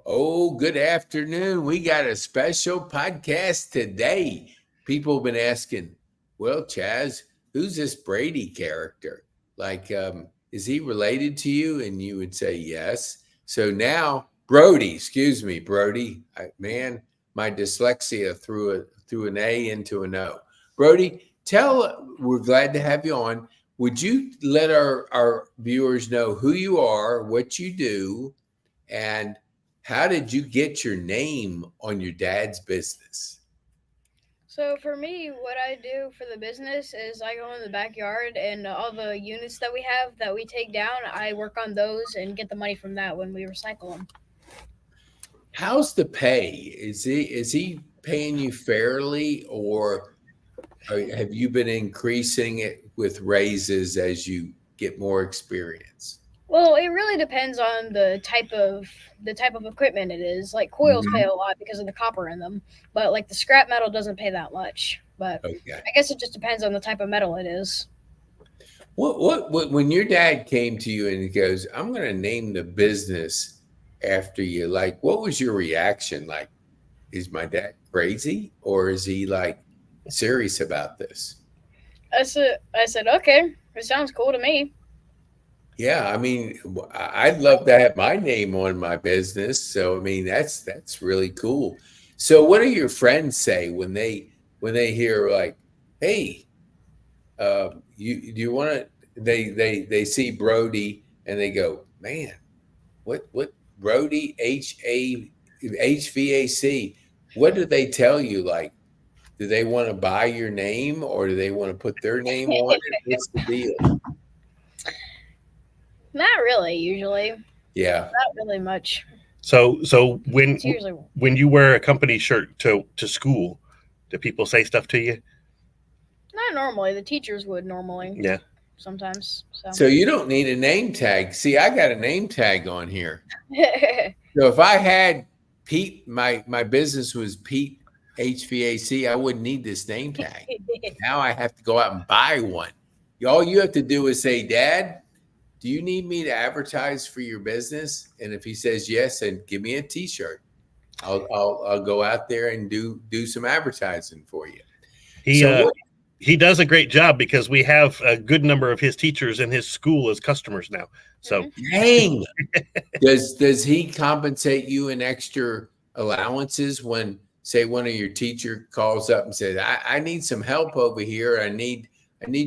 Oh, good afternoon. We got a special podcast today. People have been asking, well, Chaz, who's this Brady character? Is he related to you? And you would say yes. So now, Brody, man, my dyslexia threw an A into an O. Brody, we're glad to have you on. Would you let our viewers know who you are, what you do, and how did you get your name on your dad's business? So for me, what I do for the business is I go in the backyard and all the units that we have that we take down, I work on those and get the money from that when we recycle them. How's the pay? Is he paying you fairly, or have you been increasing it with raises as you get more experience? Well, it really depends on the type of equipment it is. Like coils pay Mhm. a lot because of the copper in them, but like the scrap metal doesn't pay that much. But Okay. I guess it just depends on the type of metal it is. What when your dad came to you and he goes, "I'm going to name the business after you," like, what was your reaction? Like, is my dad crazy, or is he like serious about this? I said, okay, it sounds cool to me. Yeah, I mean, I'd love to have my name on my business. So I mean, that's really cool. So what do your friends say when they hear like, "Hey, you do you want to?" They see Brody and they go, "Man, what Brody HVAC? What do they tell you? Like, do they want to buy your name or do they want to put their name on it? What's the deal?" Not really, usually. Yeah. Not really much. So when It's usually when you wear a company shirt to school, do people say stuff to you? not normally. The teachers would normally Yeah. sometimes. So So you don't need a name tag. See, I got a name tag on here. So if I had Pete, my business was Pete HVAC, I wouldn't need this name tag. Now I have to go out and buy one. All you have to do is say, "Dad, do you need me to advertise for your business?" And if he says yes, then give me a T-shirt. I'll go out there and do some advertising for you. He So uh what? he does a great job because we have a good number of his teachers in his school as customers now. So Mhm. Dang. Does he compensate you in extra allowances when, say, one of your teacher calls up and says, I need some help over here. I need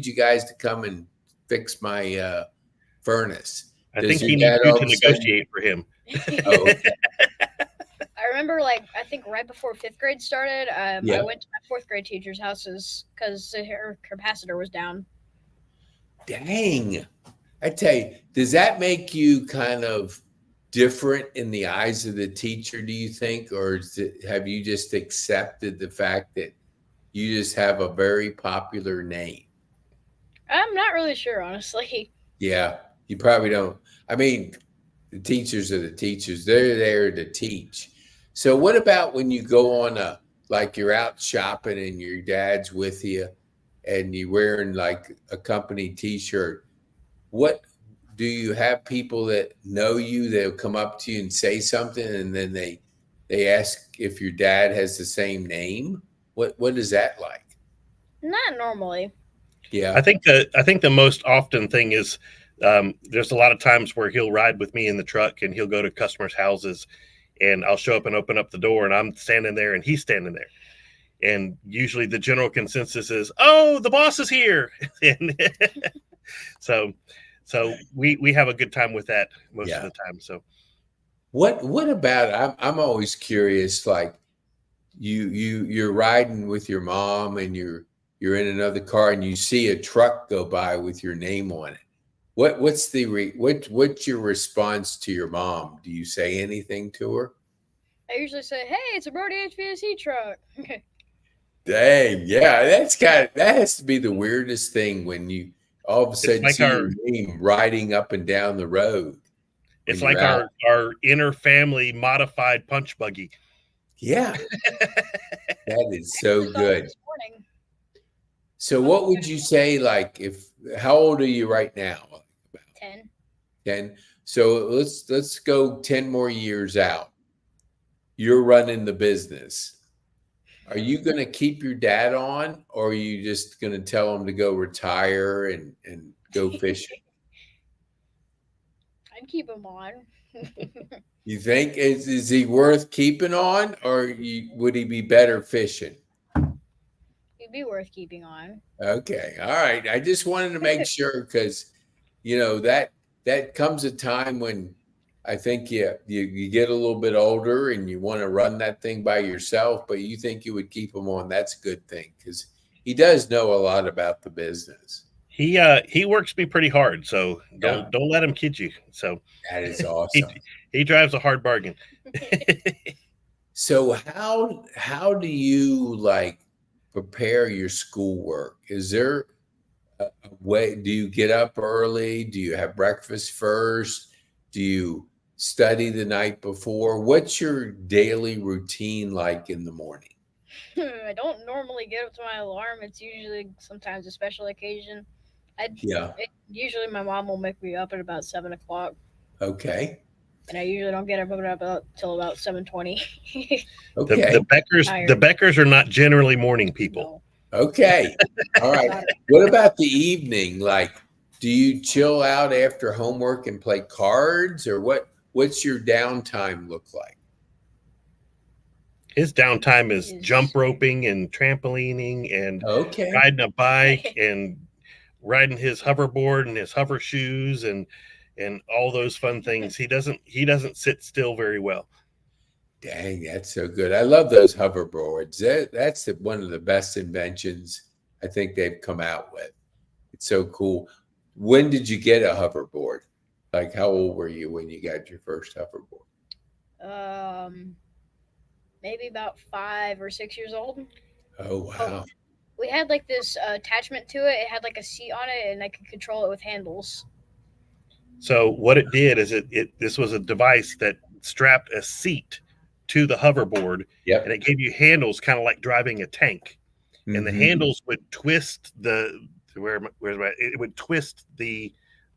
you guys to come and fix my furnace." I Does think your he needs dad you all of to a sudden? negotiate for him. Oh, I remember, like, I think right before fifth grade started, I yeah. went to my fourth grade teacher's houses because her capacitor was down. Dang. I tell you, does that make you kind of different in the eyes of the teacher, do you think? Or have you just accepted the fact that you just have a very popular name? I'm not really sure, honestly. Yeah, you probably don't. I mean, the teachers are the teachers. They're there to teach. So what about when you go on like you're out shopping and your dad's with you and you're wearing like a company t-shirt? What do you have people that know you, they'll come up to you and say something and then they ask if your dad has the same name? What is that like? Not normally. Yeah. I think the most often thing is there's a lot of times where he'll ride with me in the truck and he'll go to customers' houses and I'll show up and open up the door and I'm standing there and he's standing there. And usually the general consensus is, "Oh, the boss is here." And so we have a good time with that most of Yeah. the time. So What about I'm always curious, like you're riding with your mom and you're in another car and you see a truck go by with your name on it. What's your response to your mom? Do you say anything to her? I usually say, "Hey, it's a Brody HVAC truck." Dang, yeah, that has to be the weirdest thing when you all of a it's sudden like see your our name riding up and down the road when it's you're like out. our inner family modified punch buggy. Yeah, that is I so actually saw it good. this morning. So Oh, what would you say, like, if how old are you right now? 10. 10. So let's go 10 more years out. you're running the business. Are you going to keep your dad on, or are you just going to tell him to go retire and go fishing? I'd keep him on. You think is he worth keeping on, or would he be better fishing? He'd be worth keeping on. Okay, all right. I just wanted to make sure because that comes a time when I think you get a little bit older and you want to run that thing by yourself, but you think you would keep him on. That's a good thing because he does know a lot about the business. He works me pretty hard, so don't let him kid you. So that is awesome. he drives a hard bargain. So how do you like prepare your schoolwork? Is there a way? Do you get up early? Do you have breakfast first? Do you study the night before? What's your daily routine like in the morning? I don't normally get up to my alarm. It's usually sometimes a special occasion. Usually my mom will make me up at about 7:00. Okay. And I usually don't get up till about 7:20. Okay. The Beckers are not generally morning people. No. Okay. All right. What about the evening? Like, do you chill out after homework and play cards, or what's your downtime look like? His downtime is jump roping and trampolining and riding a bike and riding his hoverboard and his hover shoes and all those fun things. He doesn't sit still very well. Dang, that's so good. I love those hoverboards. That's one of the best inventions I think they've come out with. It's so cool. When did you get a hoverboard? Like, how old were you when you got your first hoverboard? Maybe about 5 or 6 years old. Oh, wow. We had like this attachment to it. It had like a seat on it, and I could control it with handles. So what it did is this was a device that strapped a seat to the hoverboard, and it gave you handles, kind of like driving a tank. Mm-hmm. And the handles would twist it would twist the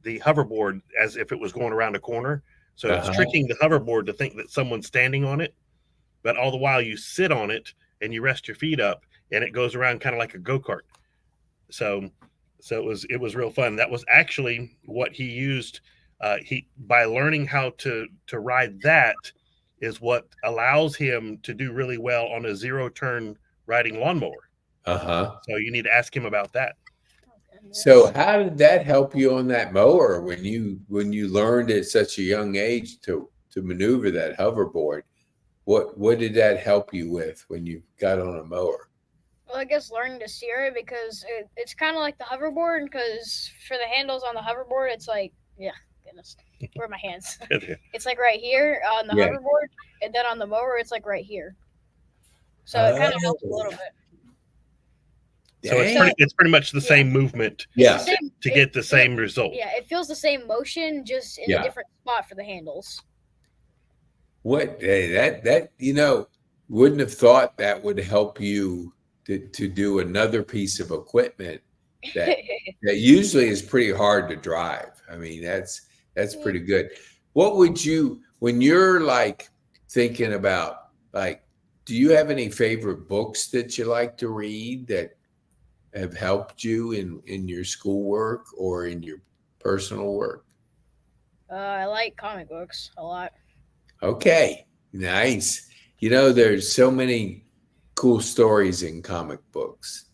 hoverboard as if it was going around a corner. So it's tricking the hoverboard to think that someone's standing on it, but all the while you sit on it and you rest your feet up, and it goes around kind of like a go-kart. So it was real fun. That was actually what he used. By learning how to ride that is what allows him to do really well on a zero-turn riding lawnmower. So you need to ask him about that. So how did that help you on that mower when you learned at such a young age to maneuver that hoverboard? What did that help you with when you got on a mower? Well, I guess learning to steer it, because it's kind of like the hoverboard, because for the handles on the hoverboard, it's like, goodness, where are my hands? It's like right here on the hoverboard, and then on the mower, it's like right here. So it kind of helps a little bit. So it's pretty much the same movement to get the same result. Yeah, it feels the same motion, just in a different spot for the handles. That wouldn't have thought that would help you to do another piece of equipment that usually is pretty hard to drive. I mean, that's pretty good. What would you, when you're like thinking about, like, do you have any favorite books that you like to read that have helped you in your schoolwork or in your personal work? I like comic books a lot. Okay, nice. There's so many cool stories in comic books.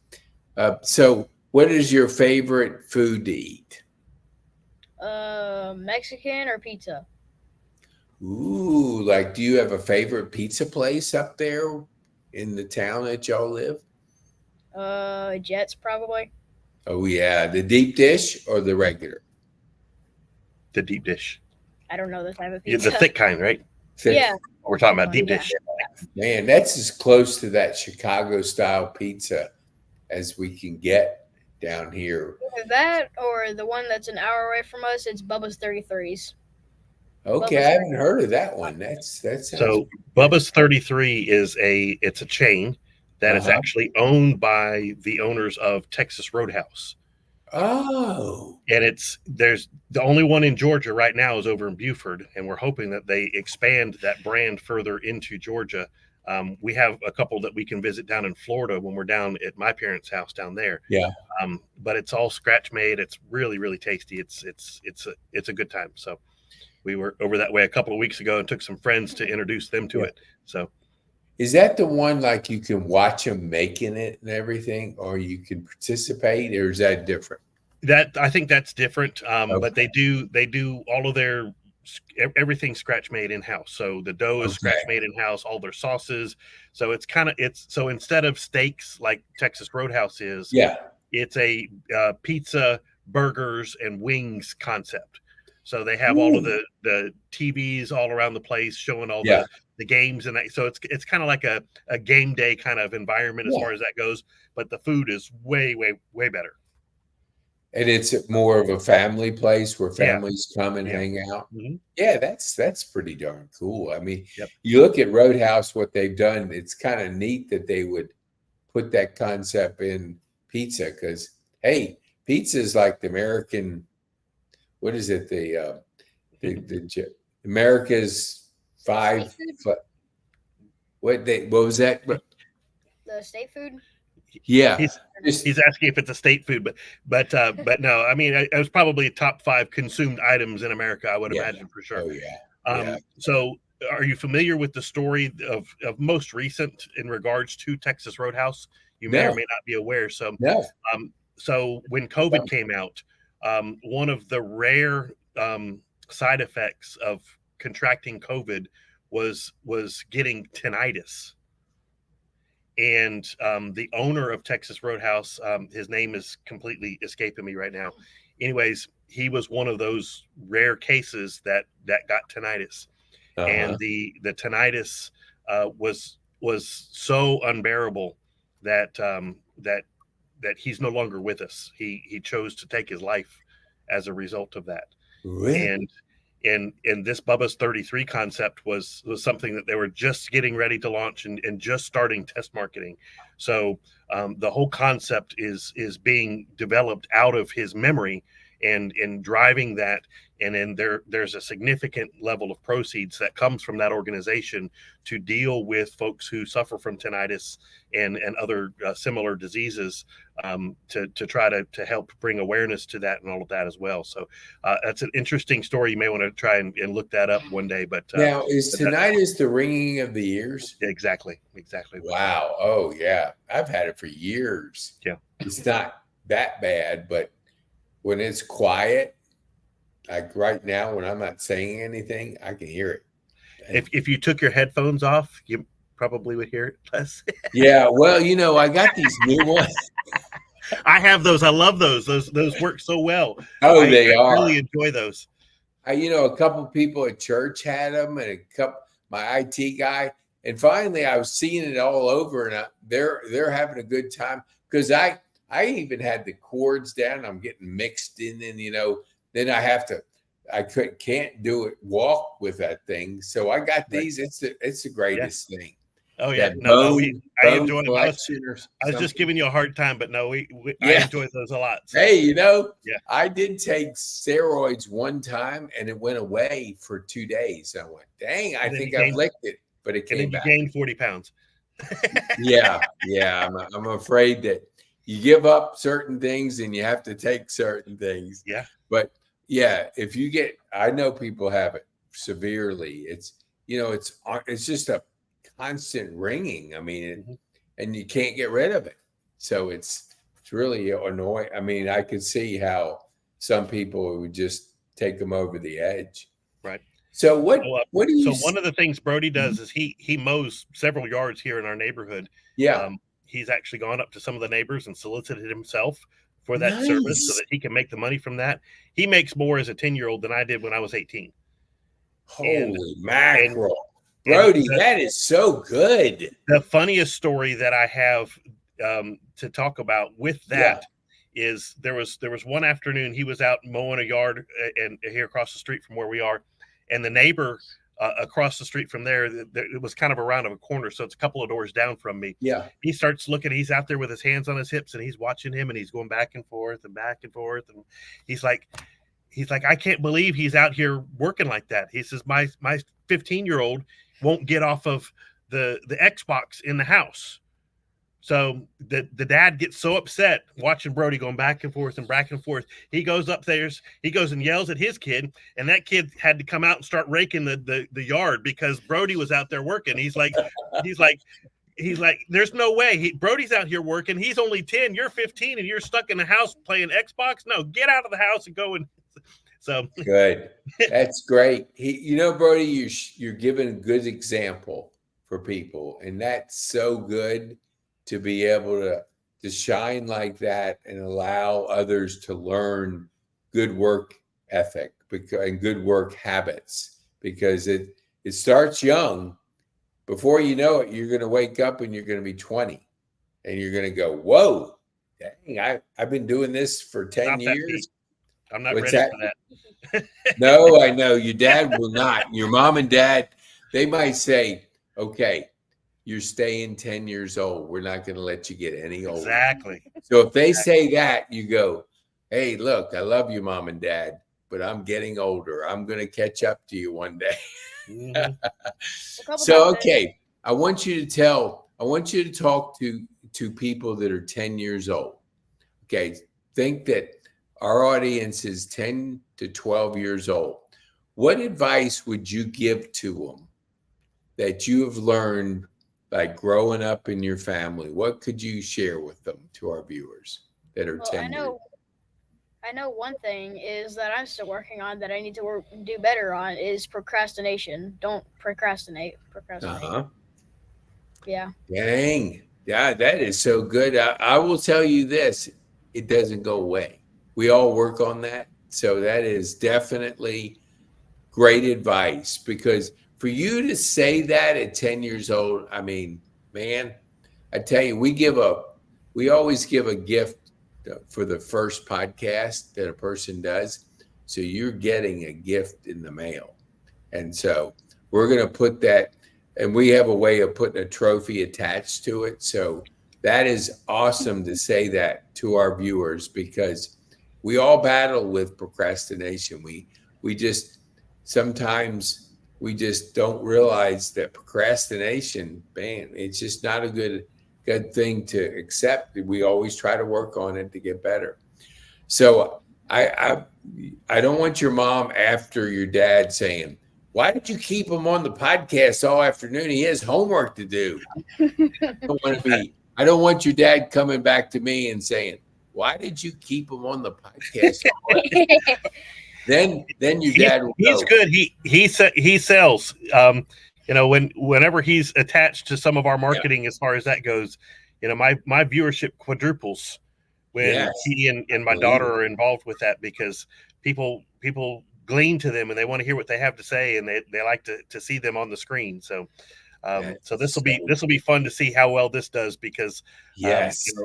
So what is your favorite food to eat? Mexican or pizza. Ooh, like, do you have a favorite pizza place up there in the town that y'all live? Jets, probably. Oh, yeah. The deep dish or the regular? The deep dish. I don't know the type of pizza. The thick kind, right? Thick. Yeah. We're talking about deep dish. Man, that's as close to that Chicago-style pizza as we can get down here. Either that or the one that's an hour away from us. It's Bubba's 33s. Okay, I haven't heard of that one. So Bubba's 33 it's a chain that is actually owned by the owners of Texas Roadhouse. Oh, And there's the only one in Georgia right now is over in Buford, and we're hoping that they expand that brand further into Georgia. We have a couple that we can visit down in Florida when we're down at my parents' house down there. yeah. But it's all scratch made. It's really, really tasty. It's a good time. So we were over that way a couple of weeks ago and took some friends to introduce them to Yeah. it. So Is that the one like you can watch them making it and everything, or you can participate, or is that different? that I think that's different. But Okay. they do all of their everything scratch made in house. So the dough is Okay. scratch made in house, all their sauces. So it's so instead of steaks like Texas Roadhouse is, Yeah. it's a pizza, burgers, and wings concept. So they have all of Ooh. the TVs all around the place showing all Yeah. the games, and that, so it's kind of like a game day kind of environment as Yeah. far as that goes. But the food is way, way, way better. And it's more of a family place where Yeah, families come and yeah. hang out. Mm-hmm. Yeah, that's pretty darn cool. I mean, Yep. you look at Roadhouse, what they've done, it's kind of neat that they would put that concept in pizza because, hey, pizza is like the American, what is it? America's five, what was that? The state food. Yeah. He's asking if it's a state food, but no. I mean, it was probably top 5 consumed items in America, I would imagine for sure. Oh yeah. So, are you familiar with the story of most recent in regards to Texas Roadhouse? You may or may not be aware. So, No. So when COVID came out, one of the rare side effects of contracting COVID was getting tinnitus. And the owner of Texas Roadhouse, his name is completely escaping me right now. Anyways, he was one of those rare cases that got tinnitus, and the tinnitus was so unbearable that that he's no longer with us. He chose to take his life as a result of that. Really? And this Bubba's 33 concept was something that they were just getting ready to launch and just starting test marketing. So the whole concept is being developed out of his memory and driving that. And then there's a significant level of proceeds that comes from that organization to deal with folks who suffer from tinnitus and other similar diseases, to try to help bring awareness to that and all of that as well. So that's an interesting story. You may want to try and look that up one day. But now, is tinnitus the ringing of the ears? Exactly. Wow. Oh yeah, I've had it for years. Yeah, it's not that bad, but when it's quiet, like right now, when I'm not saying anything, I can hear it. If you took your headphones off, you probably would hear it less. Yeah, well, I got these new ones. I have those. I love those. Those work so well. Oh, I really enjoy those. A couple of people at church had them, and my IT guy, and finally I was seeing it all over, and they're having a good time because I even had the chords down. I'm getting mixed in, and then I can't walk with that thing. So I got these. It's the greatest thing. Oh yeah, I enjoy them. I was just giving you a hard time, but no, I enjoy those a lot. So. Hey, I did take steroids one time, and it went away for 2 days. I went, dang, I think I've licked it, but it came back. You gained 40 pounds. Yeah. I'm afraid that you give up certain things and you have to take certain things. Yeah. But yeah, if you I know people have it severely. It's just a constant ringing. I mean, and you can't get rid of it. So it's really annoying. I mean, I could see how some people would just take them over the edge. Right. So what do you? So one of the things Brody does is he mows several yards here in our neighborhood. Yeah. He's actually gone up to some of the neighbors and solicited himself for that service so that he can make the money from that. He makes more as a 10-year-old than I did when I was 18. Holy mackerel. Brody, that is so good. The funniest story that I have to talk about with that is there was one afternoon he was out mowing a yard and here across the street from where we are, and the neighbor across the street from there. It was kind of around a corner, so it's a couple of doors down from me. Yeah. He starts looking. He's out there with his hands on his hips, and he's watching him, and he's going back and forth, and he's like, I can't believe he's out here working like that. He says, my 15-year-old won't get off of the Xbox in the house. So the dad gets so upset watching Brody going back and forth and back and forth. He goes upstairs, he goes and yells at his kid, and that kid had to come out and start raking the yard because Brody was out there working. He's like, there's no way. Brody's out here working. He's only 10, you're 15, and you're stuck in the house playing Xbox. No, get out of the house and go. And so good. That's great. Brody, you're giving a good example for people, and that's so good to be able to shine like that and allow others to learn good work ethic and good work habits, because it starts young. Before you know it, you're going to wake up and you're going to be 20 and you're going to go, whoa, dang, I've been doing this for 10 years. I'm not ready for that. No, I know your dad will not. Your mom and dad, they might say, okay, you're staying 10 years old. We're not going to let you get any older. Exactly. So if they say that, you go, hey, look, I love you, mom and dad, but I'm getting older. I'm going to catch up to you one day. Mm-hmm. So, okay, I want you to talk to people that are 10 years old. Okay, think that our audience is 10 to 12 years old. What advice would you give to them that you have learned by growing up in your family? What could you share with them, to our viewers that are 10 years old? I know one thing is that I'm still working on that I need to do better on is procrastination. Don't procrastinate. Yeah. Dang. Yeah, that is so good. I will tell you this, it doesn't go away. We all work on that. So that is definitely great advice, because for you to say that at 10 years old, I mean, man, I tell you, we always give a gift for the first podcast that a person does. So you're getting a gift in the mail. And so we're going to put that, and we have a way of putting a trophy attached to it. So that is awesome to say that to our viewers, because we all battle with procrastination. We just sometimes we just don't realize that procrastination, man, it's just not a good thing to accept. We always try to work on it to get better. So I don't want your mom, after your dad, saying, why did you keep him on the podcast all afternoon? He has homework to do. I don't want your dad coming back to me and saying, why did you keep him on the podcast? Then your dad will he's go, good. He sells. Whenever he's attached to some of our marketing, as far as that goes, my viewership quadruples when he and my daughter are involved with that, because people glean to them and they want to hear what they have to say, and they like to see them on the screen. So this will be fun to see how well this does, because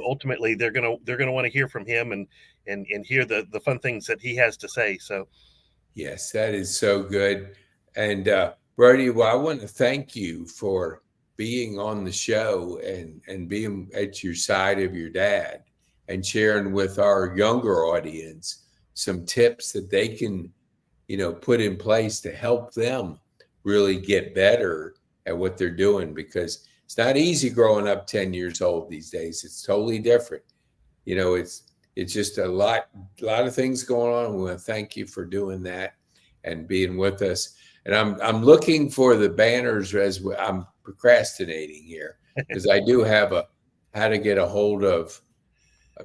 ultimately they're gonna want to hear from him and hear the fun things that he has to say. So yes, that is so good. And Brody, well, I want to thank you for being on the show and being at your side of your dad and sharing with our younger audience some tips that they can, put in place to help them really get better at what they're doing, because it's not easy growing up 10 years old these days. It's totally different. It's just a lot of things going on. We want to thank you for doing that and being with us. And I'm looking for the banners as I'm procrastinating here, because I do have how to get a hold of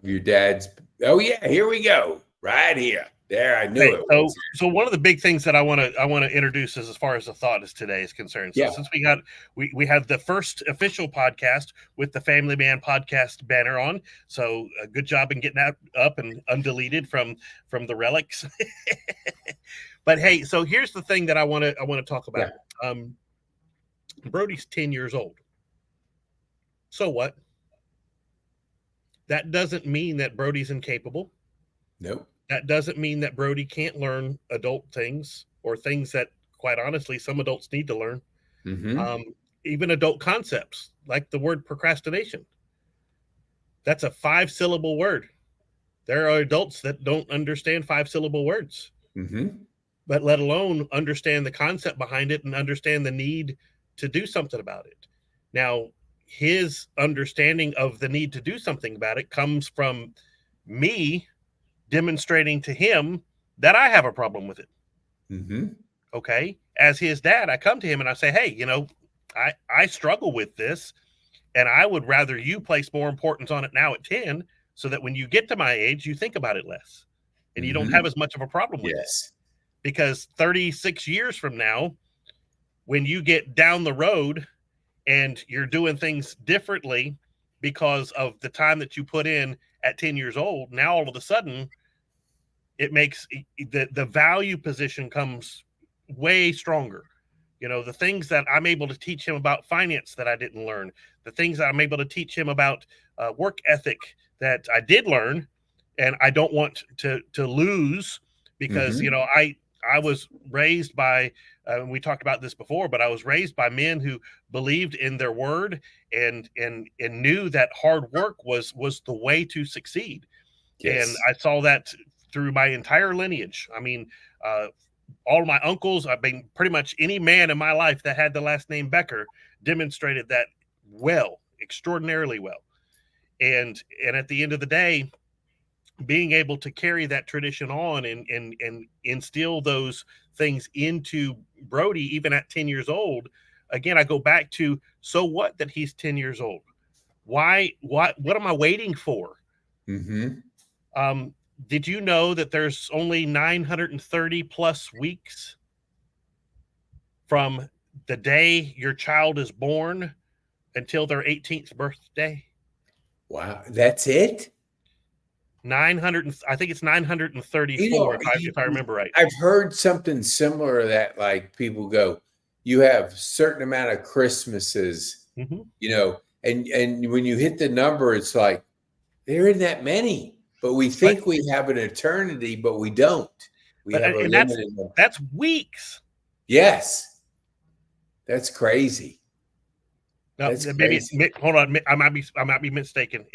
your dad's. Oh yeah, here we go, right here. There, I knew it. So one of the big things that I want to introduce is, as far as the thought is today is concerned. So since we have the first official podcast with the Family Man podcast banner on, so a good job in getting that up and undeleted from the relics. But hey, so here's the thing that I want to talk about. Yeah. Brody's 10 years old. So what? That doesn't mean that Brody's incapable. Nope. That doesn't mean that Brody can't learn adult things or things that quite honestly, some adults need to learn. Mm-hmm. Even adult concepts like the word procrastination. That's a 5-syllable word. There are adults that don't understand 5-syllable words, Mm-hmm. but let alone understand the concept behind it and understand the need to do something about it. Now, his understanding of the need to do something about it comes from me demonstrating to him that I have a problem with it. Mm-hmm. Okay. As his dad, I come to him and I say, hey, I struggle with this, and I would rather you place more importance on it now at 10 so that when you get to my age, you think about it less and you don't Mm-hmm. have as much of a problem with it. Yes. Because 36 years from now, when you get down the road and you're doing things differently because of the time that you put in at 10 years old, now all of a sudden it makes the value position comes way stronger. The things that I'm able to teach him about finance that I didn't learn, the things that I'm able to teach him about work ethic that I did learn, and I don't want to lose because Mm-hmm. I was raised by we talked about this before, but I was raised by men who believed in their word and knew that hard work was the way to succeed. And Yes. I saw that through my entire lineage. I mean, all of my uncles, I mean, pretty much any man in my life that had the last name Becker demonstrated that well, extraordinarily well. And at the end of the day, being able to carry that tradition on and instill those things into Brody, even at 10 years old, again, I go back to, so what that he's 10 years old? Why, what am I waiting for? Mm-hmm. Did you know that there's only 930 plus weeks from the day your child is born until their 18th birthday? Wow. That's it? 900, I think it's 934 if I remember right. I've heard something similar to that, like people go, you have a certain amount of Christmases, Mm-hmm. And when you hit the number, it's like, there isn't that many, but we think we have an eternity, but we don't. We But have a and limited number. that's weeks. Yes. That's crazy. No, That's maybe crazy. hold on. I might be mistaken.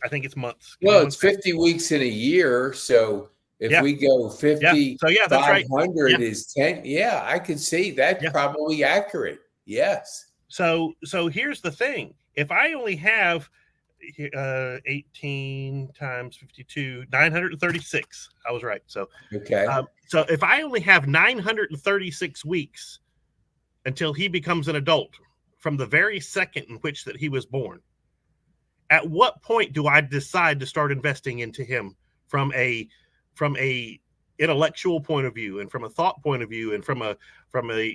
I think it's months. Give me Well, one it's second. 50 weeks in a year. So if Yeah. we go 50, So yeah, that's right. 500 is 10. Yeah, I could see that's Yeah. probably accurate. Yes. So here's the thing. If I only have 18 times 52, 936. I was right. So Okay. so if I only have 936 weeks until he becomes an adult from the very second in which that he was born, at what point do I decide to start investing into him from a intellectual point of view and from a thought point of view and from a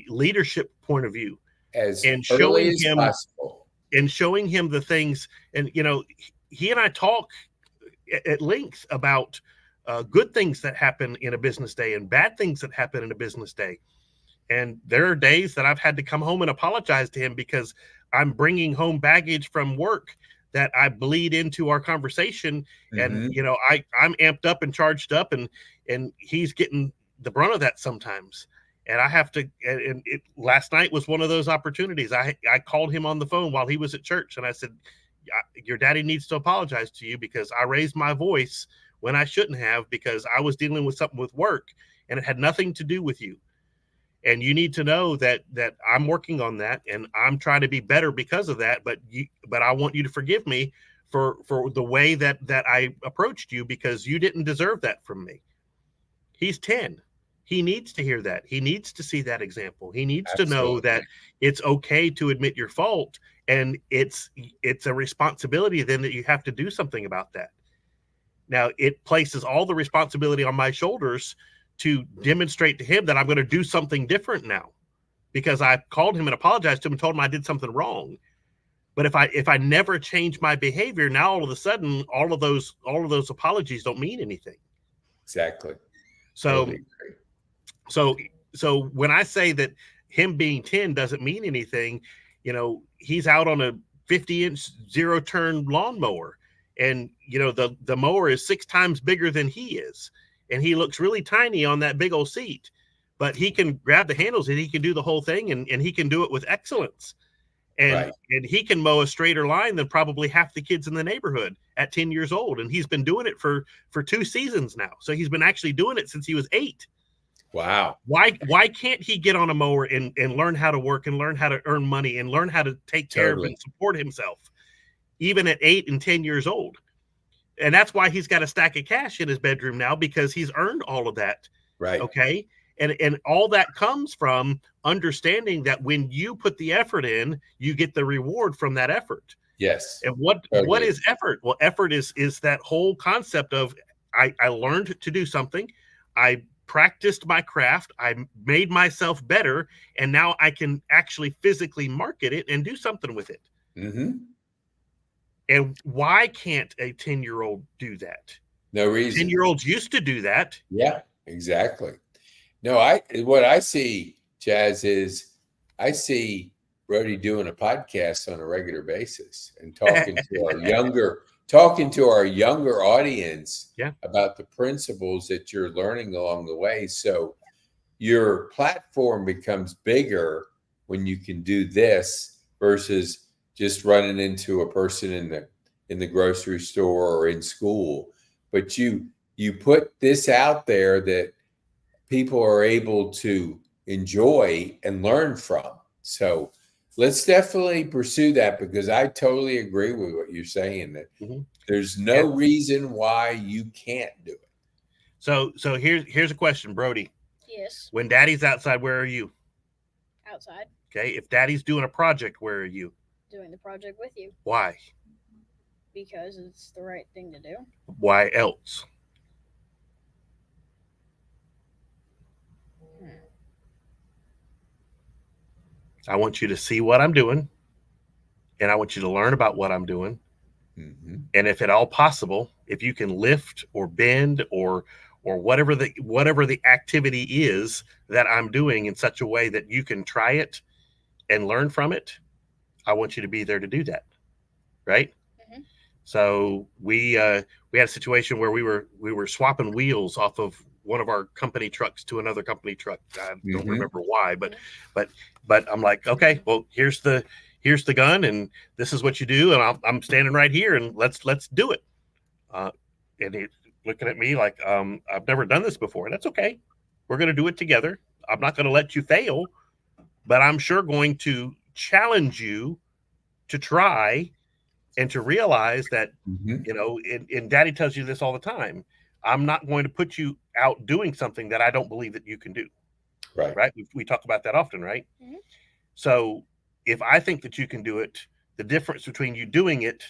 leadership point of view, As and early showing as him possible. the things? And he and I talk at length about good things that happen in a business day and bad things that happen in a business day. And there are days that I've had to come home and apologize to him because I'm bringing home baggage from work that I bleed into our conversation. And, I'm amped up and charged up, and he's getting the brunt of that sometimes. And I have to, last night was one of those opportunities. I called him on the phone while he was at church, and I said, your daddy needs to apologize to you because I raised my voice when I shouldn't have, because I was dealing with something with work and it had nothing to do with you. And you need to know that I'm working on that, and I'm trying to be better because of that. But I want you to forgive me for the way that I approached you, because you didn't deserve that from me. He's 10. He needs to hear that. He needs to see that example. He needs to know that it's okay to admit your fault, and it's a responsibility then that you have to do something about that. Now, it places all the responsibility on my shoulders to demonstrate to him that I'm going to do something different now, because I called him and apologized to him and told him I did something wrong. But if I never change my behavior, now all of a sudden, all of those apologies don't mean anything. Exactly. So, Totally so when I say that him being 10 doesn't mean anything, he's out on a 50-inch zero-turn lawnmower, and the mower is 6 times bigger than he is, and he looks really tiny on that big old seat. but he can grab the handles and he can do the whole thing, and he can do it with excellence. And he can mow a straighter line than probably half the kids in the neighborhood at 10 years old. And he's been doing it for 2 seasons now. So he's been actually doing it since he was 8. Wow. Why can't he get on a mower and learn how to work and learn how to earn money and learn how to take care of and support himself, even at 8 and 10 years old? And that's why he's got a stack of cash in his bedroom now, because he's earned all of that. Right. Okay. And all that comes from understanding that when you put the effort in, you get the reward from that effort. Yes. And what is effort? Well, effort is that whole concept of I learned to do something. I practiced my craft. I made myself better. And now I can actually physically market it and do something with it. Mm-hmm. And why can't a 10-year-old do that? No reason. 10-year-olds used to do that. Yeah, exactly. No, what I see, Chaz, is I see Brody doing a podcast on a regular basis and talking to our younger audience about the principles that you're learning along the way. So your platform becomes bigger when you can do this versus just running into a person in the grocery store or in school. But you put this out there that people are able to enjoy and learn from. So let's definitely pursue that, because I totally agree with what you're saying, that there's no reason why you can't do it. So here's a question, Brody. Yes. When Daddy's outside, where are you? Outside. Okay. If Daddy's doing a project, where are you? Doing the project with you. Why? Because it's the right thing to do. Why else? I want you to see what I'm doing, and I want you to learn about what I'm doing. Mm-hmm. And if at all possible, if you can lift or bend or whatever the activity is that I'm doing in such a way that you can try it and learn from it, I want you to be there to do that. Right? Mm-hmm. So we had a situation where we were swapping wheels off of one of our company trucks to another company truck. I don't remember why, but I'm like, okay, well, here's the gun, and this is what you do, and I'm standing right here, and let's do it. And he's looking at me like, I've never done this before. And that's okay. We're going to do it together. I'm not going to let you fail, but I'm sure going to challenge you to try and to realize that, and Daddy tells you this all the time. I'm not going to put you out doing something that I don't believe that you can do. Right. Right. We talk about that often, right? Mm-hmm. So if I think that you can do it, the difference between you doing it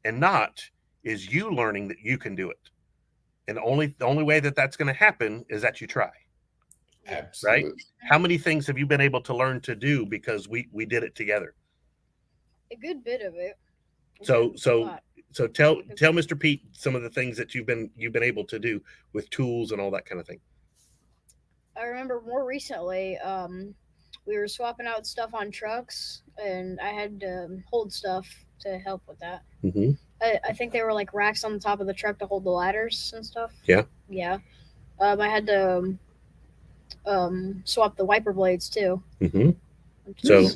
and not is you learning that you can do it. And the only way that that's going to happen is that you try. Absolutely. Right. How many things have you been able to learn to do because we did it together? A good bit of it. So tell Mr. Pete some of the things that you've been able to do with tools and all that kind of thing. I remember more recently, we were swapping out stuff on trucks, and I had to hold stuff to help with that. Mm-hmm. I think they were like racks on the top of the truck to hold the ladders and stuff. Yeah. Yeah. I had to swap the wiper blades too. Mm-hmm. So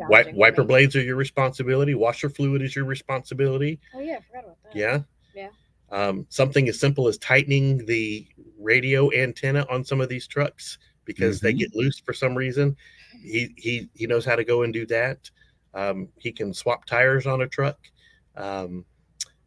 wiper blades are your responsibility. Washer fluid is your responsibility. Oh yeah, I forgot about that. Yeah. Yeah. Something as simple as tightening the radio antenna on some of these trucks because they get loose for some reason. He knows how to go and do that. He can swap tires on a truck.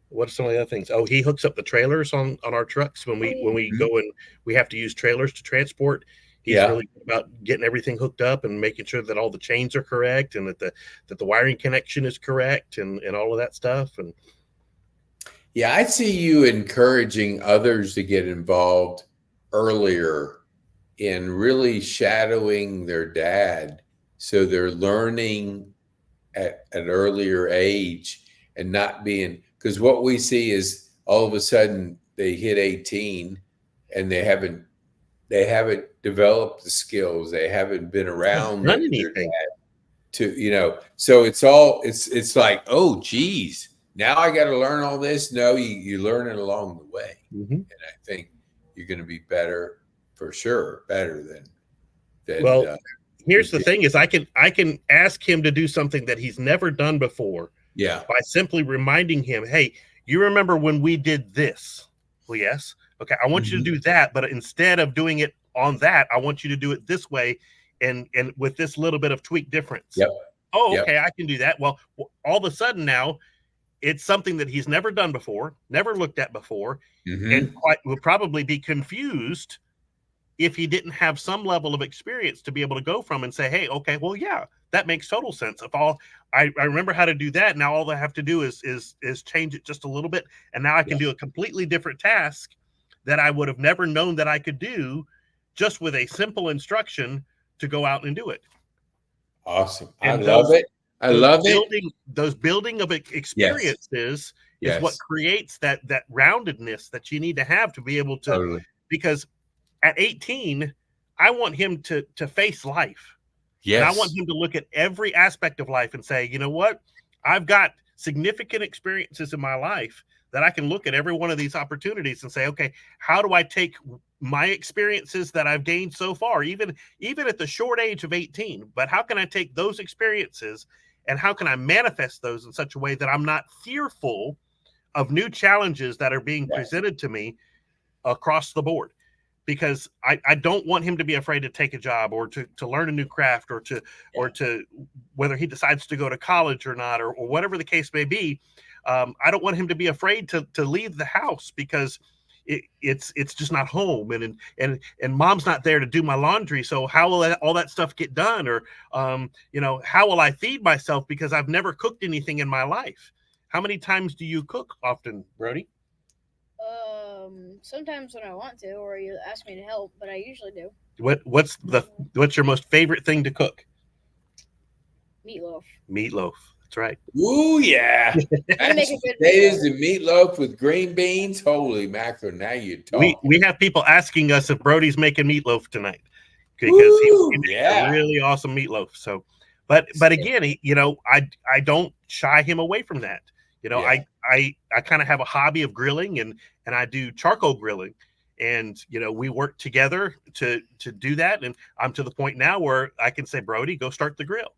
What are some of the other things? Oh, he hooks up the trailers on our trucks when we go and we have to use trailers to transport. He's really good about getting everything hooked up and making sure that all the chains are correct and that the wiring connection is correct and all of that stuff. And yeah, I see you encouraging others to get involved earlier in really shadowing their dad, so they're learning at an earlier age and not being, because what we see is all of a sudden they hit 18 and they haven't developed the skills. They haven't been around their dad to, so it's like, oh geez, now I got to learn all this. No, you learn it along the way. Mm-hmm. And I think you're going to be better for sure, better than than Well, here's the thing: is I can ask him to do something that he's never done before. Yeah. By simply reminding him, hey, you remember when we did this? Well, yes. Okay, I want you to do that, but instead of doing it on that, I want you to do it this way, and with this little bit of tweak difference. Yep. Oh, okay, I can do that. Well, all of a sudden now, it's something that he's never done before, never looked at before, and would probably be confused if he didn't have some level of experience to be able to go from and say, hey, okay, well, yeah, that makes total sense. If I remember how to do that, now all I have to do is change it just a little bit, and now I can do a completely different task that I would have never known that I could do just with a simple instruction to go out and do it. Awesome. And I love it. I love it. Those building of experiences is what creates that roundedness that you need to have to be able to, because at 18, I want him to face life. Yes. And I want him to look at every aspect of life and say, you know what? I've got significant experiences in my life that I can look at every one of these opportunities and say, okay, how do I take my experiences that I've gained so far, even at the short age of 18, but how can I take those experiences and how can I manifest those in such a way that I'm not fearful of new challenges that are being presented to me across the board? Because I don't want him to be afraid to take a job or to learn a new craft or to whether he decides to go to college or not, or whatever the case may be. I don't want him to be afraid to leave the house because it's just not home, and mom's not there to do my laundry. So how will all that stuff get done? Or how will I feed myself because I've never cooked anything in my life? How many times do you cook often, Brody? Sometimes when I want to, or you ask me to help, but I usually do. What's your most favorite thing to cook? Meatloaf. Meatloaf. That's right. Ooh, yeah. Make a good potatoes and meatloaf with green beans. Holy mackerel! Now you're talking. We have people asking us if Brody's making meatloaf tonight because he makes a really awesome meatloaf. So, but again, I don't shy him away from that. I kind of have a hobby of grilling and I do charcoal grilling, and we work together to do that. And I'm to the point now where I can say, Brody, go start the grill,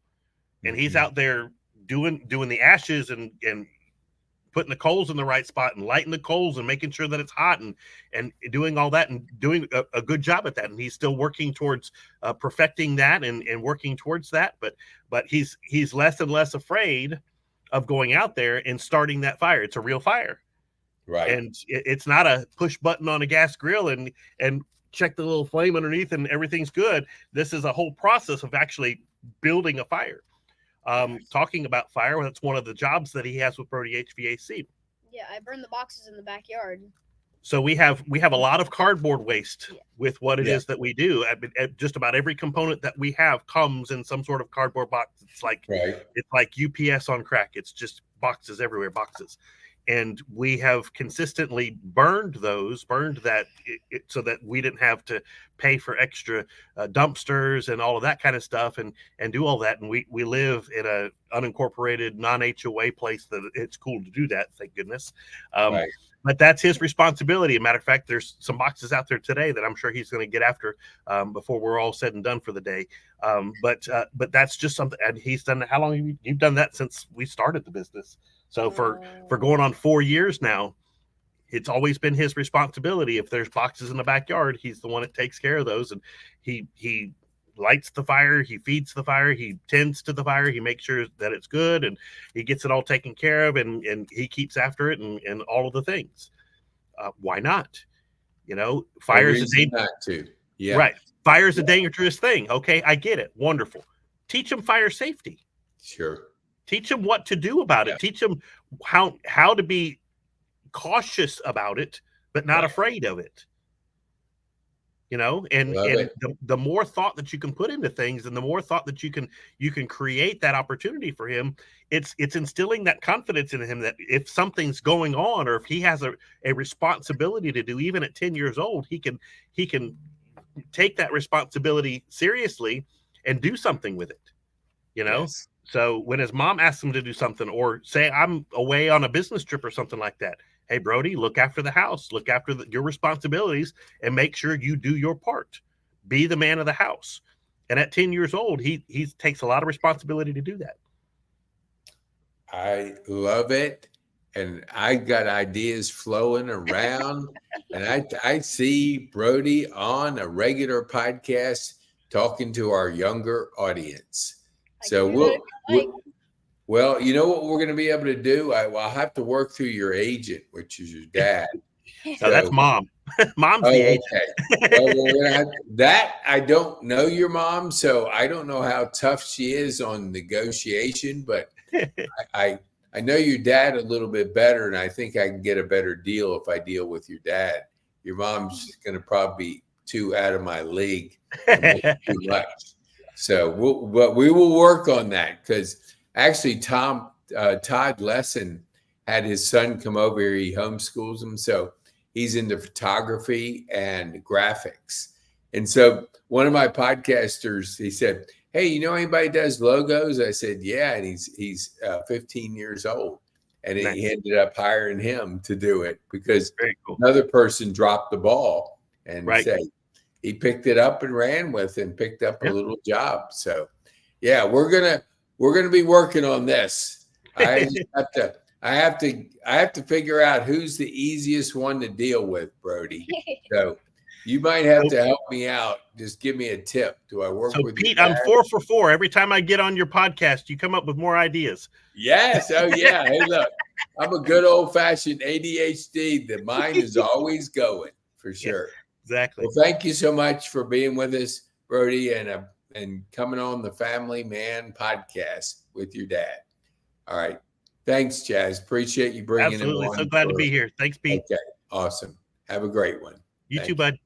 and he's out there doing the ashes and putting the coals in the right spot and lighting the coals and making sure that it's hot and doing all that and doing a good job at that. And he's still working towards perfecting that and working towards that. But he's less and less afraid of going out there and starting that fire. It's a real fire. Right. And it's not a push button on a gas grill and check the little flame underneath and everything's good. This is a whole process of actually building a fire. Talking about fire, that's one of the jobs that he has with Brody HVAC. Yeah, I burn the boxes in the backyard. So we have a lot of cardboard waste with what it is that we do. Just about every component that we have comes in some sort of cardboard box. It's like UPS on crack. It's just boxes everywhere, boxes. And we have consistently burned that so that we didn't have to pay for extra dumpsters and all of that kind of stuff and do all that. And we live in a unincorporated non-HOA place that it's cool to do that. Thank goodness. But that's his responsibility. As a matter of fact, there's some boxes out there today that I'm sure he's going to get after before we're all said and done for the day. But that's just something. And he's done. How long have you've done that since we started the business? So for going on 4 years now, it's always been his responsibility. If there's boxes in the backyard, he's the one that takes care of those. And he lights the fire, he feeds the fire, he tends to the fire, he makes sure that it's good, and he gets it all taken care of, and he keeps after it and all of the things. Why not? Fire's right. Fire's a dangerous thing. Okay, I get it. Wonderful. Teach them fire safety. Sure. Teach them what to do about it. Teach them how to be cautious about it, but not afraid of it. And the more thought that you can put into things, and the more thought that you can create that opportunity for him, it's instilling that confidence in him that if something's going on, or if he has a responsibility to do, even at 10 years old, he can take that responsibility seriously and do something with it. Yes. So when his mom asks him to do something, or say I'm away on a business trip or something like that, hey, Brody, look after the house, look after your responsibilities, and make sure you do your part. Be the man of the house. And at 10 years old, he takes a lot of responsibility to do that. I love it. And I got ideas flowing around. And I see Brody on a regular podcast talking to our younger audience. So well, you know what we're going to be able to do? I'll have to work through your agent, which is your dad. So that's mom. Mom's the agent. Okay. Well, we're gonna have that. I don't know your mom, so I don't know how tough she is on negotiation, but I know your dad a little bit better, and I think I can get a better deal if I deal with your dad. Your mom's going to probably be too out of my league, too much. So we will work on that, because actually Todd Lesson had his son come over here. He homeschools him, so he's into photography and graphics. And so one of my podcasters, he said, "Hey, you know anybody does logos?" I said, "Yeah." And he's 15 years old. And Nice. He ended up hiring him to do it, because Very cool. another person dropped the ball and Right. said he picked it up and ran with it and picked up a little job. So yeah, we're gonna be working on this. I have to figure out who's the easiest one to deal with, Brody. So you might have to help me out. Just give me a tip. Do I work with Pete, you? I'm 4 for 4. Every time I get on your podcast, you come up with more ideas. Yes. Oh, yeah. Hey, look, I'm a good old-fashioned ADHD. The mind is always going, for sure. Exactly. Well, thank you so much for being with us, Brody, and coming on the Family Man podcast with your dad. All right. Thanks, Chas. Appreciate you bringing him on. So glad to be here. Thanks, Pete. Okay. Awesome. Have a great one. You too, bud.